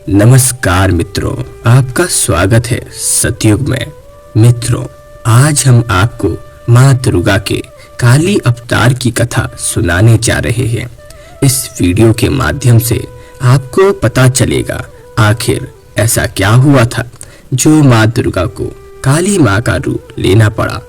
नमस्कार मित्रों, आपका स्वागत है सतयुग में। मित्रों, आज हम आपको माँ दुर्गा के काली अवतार की कथा सुनाने जा रहे हैं। इस वीडियो के माध्यम से आपको पता चलेगा आखिर ऐसा क्या हुआ था जो माँ दुर्गा को काली माँ का रूप लेना पड़ा,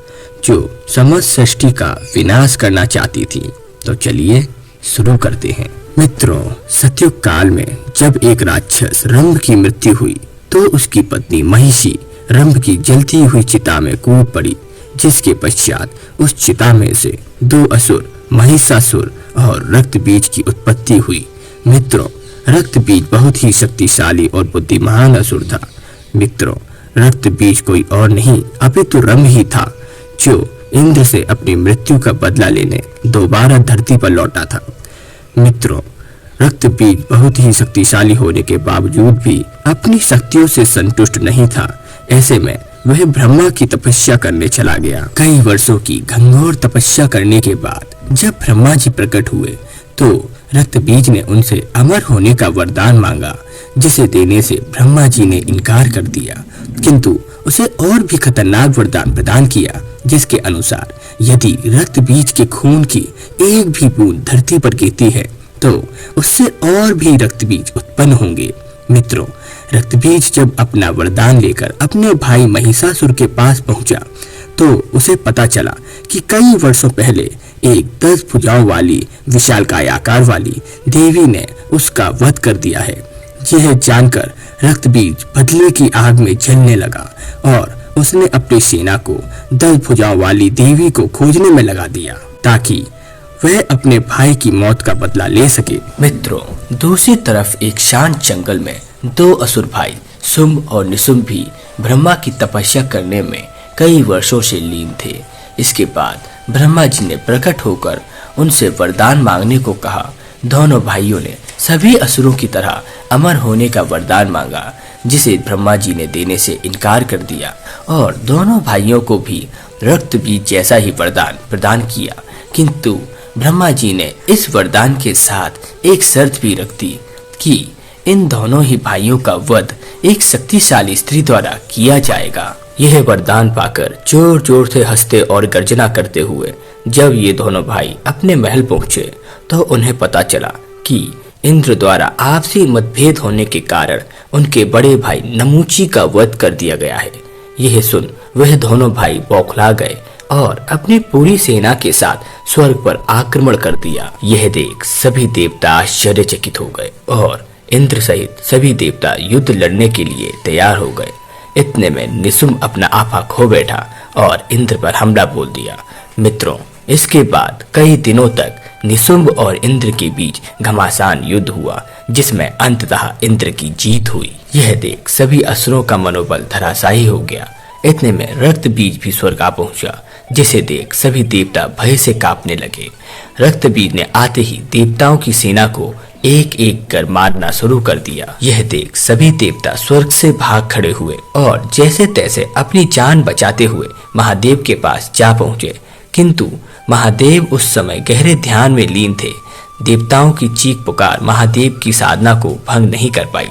जो समस्त सृष्टि का विनाश करना चाहती थी। तो चलिए शुरू करते हैं। मित्रों, सतयुग काल में जब एक राक्षस रंभ की मृत्यु हुई तो उसकी पत्नी महिषी रंभ की जलती हुई चिता में कूद पड़ी, जिसके पश्चात उस चिता में से दो असुर महिषासुर और रक्तबीज की उत्पत्ति हुई। मित्रों, रक्तबीज बहुत ही शक्तिशाली और बुद्धिमान असुर था। मित्रों, रक्तबीज कोई और नहीं अपितु रंभ ही था, जो इंद्र से अपनी मृत्यु का बदला लेने दोबारा धरती पर लौटा था। मित्रों, रक्तबीज बहुत ही शक्तिशाली होने के बावजूद भी अपनी शक्तियों से संतुष्ट नहीं था। ऐसे में वह ब्रह्मा की तपस्या करने चला गया। कई वर्षों की घनघोर तपस्या करने के बाद जब ब्रह्मा जी प्रकट हुए तो रक्तबीज ने उनसे अमर होने का वरदान मांगा, जिसे देने से ब्रह्मा जी ने इनकार कर दिया, किंतु उसे और भी खतरनाक वरदान प्रदान किया, जिसके अनुसार यदि रक्तबीज के खून की एक भी बूंद धरती पर गिरती है तो उससे और भी रक्तबीज उत्पन्न होंगे। मित्रों, रक्तबीज जब अपना वरदान लेकर अपने भाई महिषासुर के पास पहुंचा तो उसे पता चला कि कई वर्षों पहले एक 10 भुजाओं वाली विशालकाय आकार वाली देवी ने उसका वध कर दिया है। यह जानकर रक्तबीज बदले की आग में जलने लगा और उसने अपनी सेना को 10 भुजाओं वाली देवी को खोजने में लगा दिया, ताकि वह अपने भाई की मौत का बदला ले सके। मित्रों, दूसरी तरफ एक शांत जंगल में दो असुर भाई शुंभ और निशुंभ भी ब्रह्मा की तपस्या करने में कई वर्षों से लीन थे। इसके बाद ब्रह्मा जी ने प्रकट होकर उनसे वरदान मांगने को कहा। दोनों भाइयों ने सभी असुरों की तरह अमर होने का वरदान मांगा, जिसे ब्रह्मा जी ने देने से इनकार कर दिया और दोनों भाइयों को भी रक्तबीज जैसा ही वरदान प्रदान किया। किंतु ब्रह्मा जी ने इस वरदान के साथ एक शर्त भी रख दी कि इन दोनों ही भाइयों का वध एक शक्तिशाली स्त्री द्वारा किया जाएगा। यह वरदान पाकर जोर जोर से हंसते और गर्जना करते हुए जब ये दोनों भाई अपने महल पहुंचे तो उन्हें पता चला कि इंद्र द्वारा आपसी मतभेद होने के कारण उनके बड़े भाई नमूची का वध कर दिया गया है। यह सुन वह दोनों भाई बौखला गए और अपनी पूरी सेना के साथ स्वर्ग पर आक्रमण कर दिया। यह देख सभी देवता आश्चर्यचकित हो गए और इंद्र सहित सभी देवता युद्ध लड़ने के लिए तैयार हो गए। इतने में निशुंभ अपना आपा खो बैठा और इंद्र पर हमला बोल दिया। मित्रों, इसके बाद कई दिनों तक निशुंभ और इंद्र के बीच घमासान युद्ध हुआ, जिसमें अंततः इंद्र की जीत हुई। यह देख सभी असुरों का मनोबल धराशायी हो गया। इतने में रक्तबीज भी स्वर्ग आ पहुंचा, जिसे देख सभी देवता भय से कांपने लगे। रक्तबीज ने आते ही देवताओं की सेना को एक एक कर मारना शुरू कर दिया। यह देख सभी देवता स्वर्ग से भाग खड़े हुए और जैसे तैसे अपनी जान बचाते हुए महादेव के पास जा पहुंचे, किंतु महादेव उस समय गहरे ध्यान में लीन थे। देवताओं की चीख पुकार महादेव की साधना को भंग नहीं कर पाई।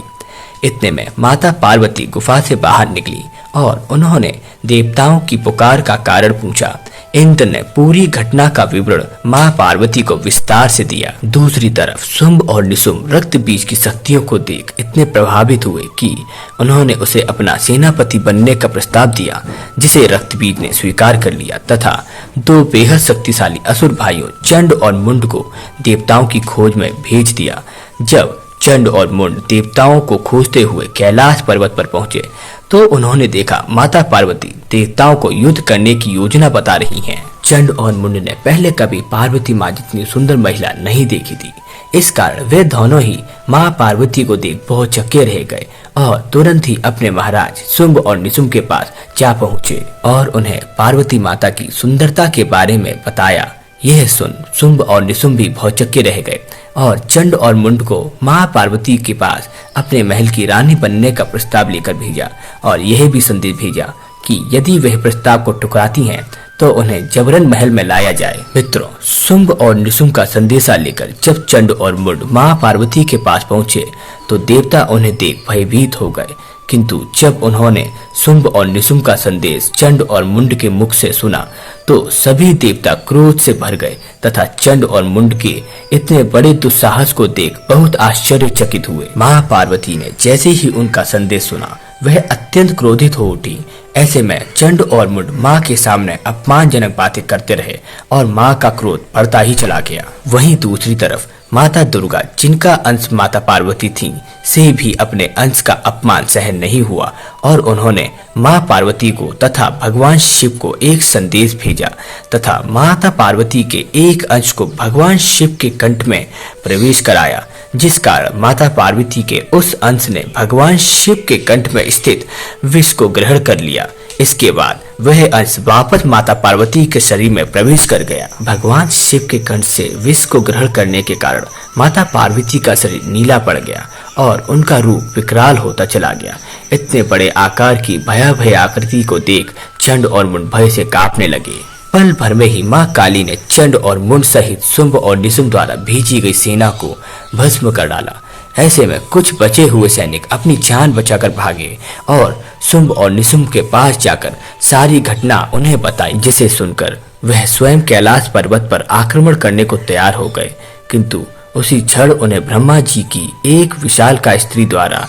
इतने में माता पार्वती गुफा से बाहर निकली और उन्होंने देवताओं की पुकार का कारण पूछा। इंद्र ने पूरी घटना का विवरण मां पार्वती को विस्तार से दिया। दूसरी तरफ शुंभ और निशुंभ रक्तबीज की शक्तियों को देख इतने प्रभावित हुए कि उन्होंने उसे अपना सेनापति बनने का प्रस्ताव दिया, जिसे रक्तबीज ने स्वीकार कर लिया तथा दो बेहद शक्तिशाली असुर भाइयों चंड और मुंड को देवताओं की खोज में भेज दिया। जब चंड और मुंड देवताओं को खोजते हुए कैलाश पर्वत पर पहुंचे तो उन्होंने देखा माता पार्वती देवताओं को युद्ध करने की योजना बता रही हैं। चंड और मुंड ने पहले कभी पार्वती माँ जितनी सुंदर महिला नहीं देखी थी। इस कारण वे दोनों ही माँ पार्वती को देख बहुत चक्के रह गए और तुरंत ही अपने महाराज शुंभ और निशुंभ के पास जा पहुंचे और उन्हें पार्वती माता की सुंदरता के बारे में बताया। यह सुन शुंभ और निशुंभ भी बहुत चक्के रह गए और चंड और मुंड को मां पार्वती के पास अपने महल की रानी बनने का प्रस्ताव लेकर भेजा और यह भी संदेश भेजा कि यदि वह प्रस्ताव को ठुकराती हैं तो उन्हें जबरन महल में लाया जाए। मित्रों, शुंभ और निशुंभ का संदेशा लेकर जब चंड और मुंड मां पार्वती के पास पहुंचे तो देवता उन्हें देख भयभीत हो गए, किंतु जब उन्होंने शुंभ और निशुंभ का संदेश चंड और मुंड के मुख से सुना तो सभी देवता क्रोध से भर गए तथा चंड और मुंड के इतने बड़े दुस्साहस को देख बहुत आश्चर्यचकित हुए। मां पार्वती ने जैसे ही उनका संदेश सुना वह अत्यंत क्रोधित हो उठी। ऐसे में चंड और मुंड मां के सामने अपमानजनक बातें करते रहे और मां का क्रोध बढ़ता ही चला गया। वहीं दूसरी तरफ माता दुर्गा, जिनका अंश माता पार्वती थीं, से भी अपने अंश का अपमान सहन नहीं हुआ और उन्होंने मां पार्वती को तथा भगवान शिव को एक संदेश भेजा तथा माता पार्वती के एक अंश को भगवान शिव के कंठ में प्रवेश कराया, जिस कारण माता पार्वती के उस अंश ने भगवान शिव के कंठ में स्थित विष को ग्रहण कर लिया। इसके बाद वह अंश वापस माता पार्वती के शरीर में प्रवेश कर गया। भगवान शिव के कंठ से विष को ग्रहण करने के कारण माता पार्वती का शरीर नीला पड़ गया और उनका रूप विकराल होता चला गया। इतने बड़े आकार की भयावह आकृति को देख चंड और मुंड भय से कांपने लगे। पल भर में ही मां काली ने चंड और मुंड सहित शुंभ और निशुंभ द्वारा भेजी गई सेना को भस्म कर डाला। ऐसे में कुछ बचे हुए सैनिक अपनी जान बचाकर भागे और शुंभ और निशुंभ के पास जाकर सारी घटना उन्हें बताई, जिसे सुनकर वह स्वयं कैलाश पर्वत पर आक्रमण करने को तैयार हो गए। किंतु उसी क्षण उन्हें ब्रह्मा जी की एक विशालकाय स्त्री द्वारा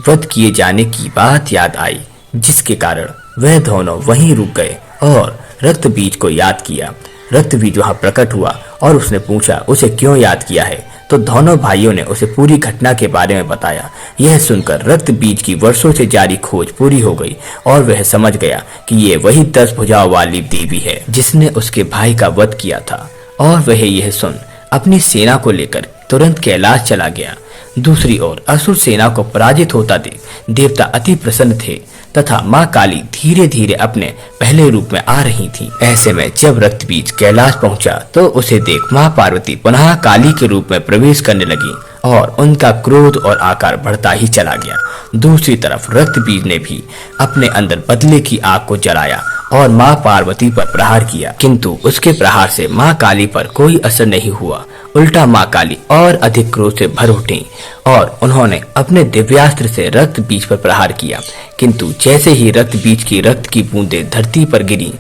वध किए जाने की बात याद आई, जिसके कारण वह दोनों वहीं रुक गए और रक्त बीज को याद किया। रक्त बीज वहां प्रकट हुआ और उसने पूछा उसे क्यों याद किया है, तो दोनों भाइयों ने उसे पूरी घटना के बारे में बताया। यह सुनकर रक्त बीज की वर्षों से जारी खोज पूरी हो गई और वह समझ गया कि ये वही 10 भुजाओं वाली देवी है जिसने उसके भाई का वध किया था। और वह यह सुन अपनी सेना को लेकर तुरंत कैलाश चला गया। दूसरी ओर असुर सेना को पराजित होता देख देवता अति प्रसन्न थे तथा मां काली धीरे धीरे अपने पहले रूप में आ रही थी। ऐसे में जब रक्त बीज कैलाश पहुंचा तो उसे देख मां पार्वती पुनः काली के रूप में प्रवेश करने लगी और उनका क्रोध और आकार बढ़ता ही चला गया। दूसरी तरफ रक्त बीज ने भी अपने अंदर बदले की आग को जलाया और मां पार्वती पर प्रहार किया, किंतु उसके प्रहार से मां काली पर कोई असर नहीं हुआ। उल्टा मां काली और अधिक क्रोध से भर उठी और उन्होंने अपने दिव्यास्त्र से रक्त बीज पर प्रहार किया, किंतु जैसे ही रक्त बीज की रक्त की बूंदें धरती पर गिरी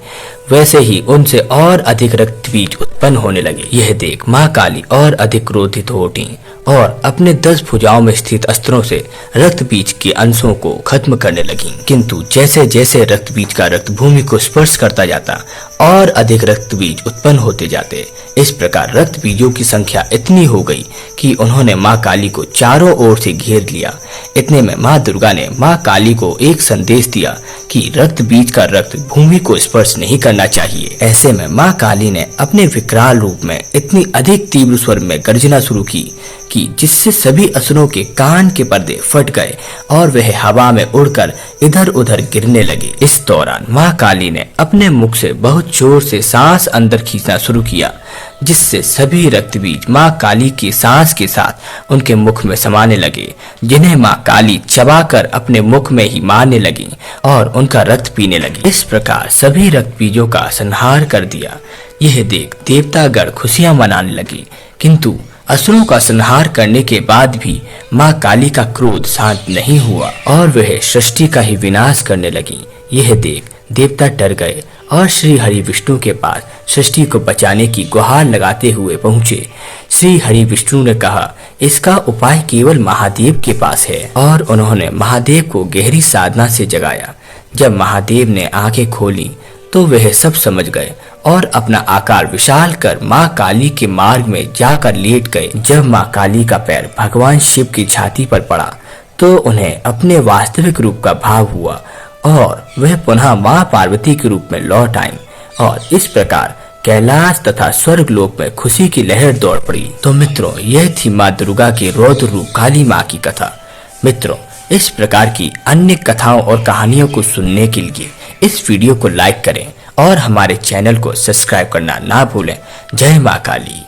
वैसे ही उनसे और अधिक रक्त बीज उत्पन्न होने लगे। यह देख मां काली और अधिक क्रोधित हो उठी और अपने 10 भुजाओं में स्थित अस्त्रों से रक्त बीज के अंशों को खत्म करने लगी, किंतु जैसे जैसे रक्त बीज का रक्त भूमि को स्पर्श करता जाता और अधिक रक्त बीज उत्पन्न होते जाते। इस प्रकार रक्त बीजों की संख्या इतनी हो गई कि उन्होंने मां काली को चारों ओर से घेर लिया। इतने में मां दुर्गा ने मां काली को एक संदेश दिया कि रक्त बीज का रक्त भूमि को स्पर्श नहीं करना चाहिए। ऐसे में मां काली ने अपने विकराल रूप में इतनी अधिक तीव्र स्वर में गर्जना शुरू की कि जिससे सभी असुरों के कान के पर्दे फट गए और वह हवा में उड़कर इधर उधर गिरने लगे। इस दौरान मां काली ने अपने मुख से बहुत जोर से सांस अंदर खींचना शुरू किया, जिससे सभी रक्त बीज मां काली की सांस के साथ उनके मुख में समाने लगे, जिन्हें मां काली चबाकर अपने मुख में ही मारने लगी और उनका रक्त पीने लगी। इस प्रकार सभी रक्त बीजों का संहार कर दिया। यह देख देवतागण खुशियां मनाने लगे, किंतु असुरों का संहार करने के बाद भी मां काली का क्रोध शांत नहीं हुआ और वह सृष्टि का ही विनाश करने लगी। यह देख देवता डर गए और श्री हरि विष्णु के पास सृष्टि को बचाने की गुहार लगाते हुए पहुँचे। श्री हरि विष्णु ने कहा इसका उपाय केवल महादेव के पास है और उन्होंने महादेव को गहरी साधना से जगाया। जब महादेव ने आंखें खोली तो वह सब समझ गए और अपना आकार विशाल कर मां काली के मार्ग में जाकर लेट गए। जब मां काली का पैर भगवान शिव की छाती पर पड़ा तो उन्हें अपने वास्तविक रूप का भाव हुआ और वह पुनः मां पार्वती के रूप में लौट आई और इस प्रकार कैलाश तथा स्वर्ग लोक में खुशी की लहर दौड़ पड़ी। तो मित्रों, यह थी मां दुर्गा के रौद्र रूप काली मां की कथा। मित्रों, इस प्रकार की अन्य कथाओं और कहानियों को सुनने के लिए इस वीडियो को लाइक करें और हमारे चैनल को सब्सक्राइब करना ना भूलें। जय मां काली।